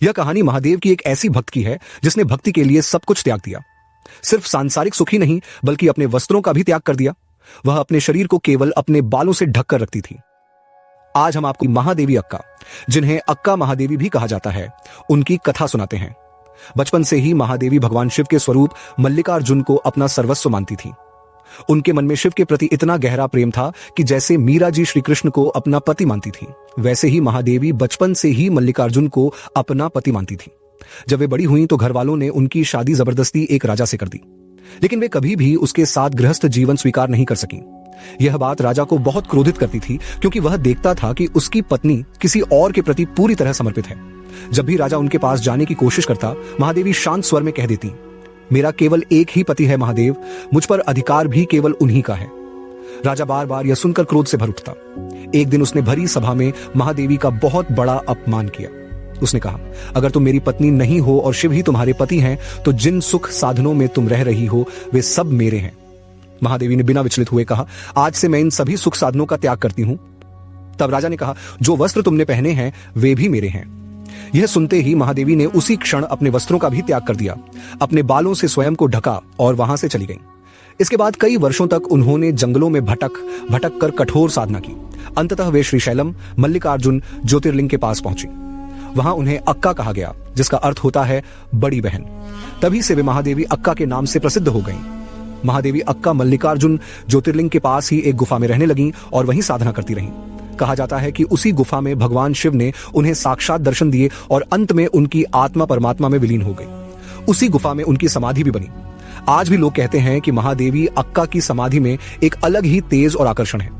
यह कहानी महादेव की एक ऐसी भक्त की है जिसने भक्ति के लिए सब कुछ त्याग दिया। सिर्फ सांसारिक सुख ही नहीं बल्कि अपने वस्त्रों का भी त्याग कर दिया। वह अपने शरीर को केवल अपने बालों से ढक कर रखती थी। आज हम आपको महादेवी अक्का, जिन्हें अक्का महादेवी भी कहा जाता है, उनकी कथा सुनाते हैं। बचपन से ही महादेवी भगवान शिव के स्वरूप मल्लिकार्जुन को अपना सर्वस्व मानती थी। उनके मन में शिव के प्रति इतना गहरा प्रेम था कि जैसे मीरा जी श्री कृष्ण को अपना पति मानती थी, वैसे ही महादेवी बचपन से ही मल्लिकार्जुन को अपना पति मानती थी। जब वे बड़ी हुई तो घर वालों ने उनकी शादी जबरदस्ती एक राजा से कर दी, लेकिन वे कभी भी उसके साथ गृहस्थ जीवन स्वीकार नहीं कर सकी। यह बात राजा को बहुत क्रोधित करती थी, क्योंकि वह देखता था कि उसकी पत्नी किसी और के प्रति पूरी तरह समर्पित है। जब भी राजा उनके पास जाने की कोशिश करता, महादेवी शांत स्वर में कह देती, मेरा केवल एक ही पति है महादेव, मुझ पर अधिकार भी केवल उन्हीं का है। राजा बार बार यह सुनकर क्रोध से भर उठता। एक दिन उसने भरी सभा में महादेवी का बहुत बड़ा अपमान किया। उसने कहा, अगर तुम मेरी पत्नी नहीं हो और शिव ही तुम्हारे पति हैं, तो जिन सुख साधनों में तुम रह रही हो वे सब मेरे हैं। महादेवी ने बिना विचलित हुए कहा, आज से मैं इन सभी सुख साधनों का त्याग करती हूं। तब राजा ने कहा, जो वस्त्र तुमने पहने हैं वे भी मेरे हैं। यह सुनते ही महादेवी ने उसी क्षण अपने वस्त्रों का भी त्याग कर दिया, अपने बालों से स्वयं को ढका और वहां से चली गई। इसके बाद कई वर्षों तक उन्होंने जंगलों में भटक कर कठोर साधना की। अंततः वे श्रीशैलम मल्लिकार्जुन ज्योतिर्लिंग के पास पहुंची। वहां उन्हें अक्का कहा गया, जिसका अर्थ होता है बड़ी बहन। तभी से वे महादेवी अक्का के नाम से प्रसिद्ध हो गईं। महादेवी अक्का मल्लिकार्जुन ज्योतिर्लिंग के पास ही एक गुफा में रहने लगीं और वहीं साधना करती रहीं। कहा जाता है कि उसी गुफा में भगवान शिव ने उन्हें साक्षात दर्शन दिए और अंत में उनकी आत्मा परमात्मा में विलीन हो गई। उसी गुफा में उनकी समाधि भी बनी। आज भी लोग कहते हैं कि महादेवी अक्का की समाधि में एक अलग ही तेज और आकर्षण है।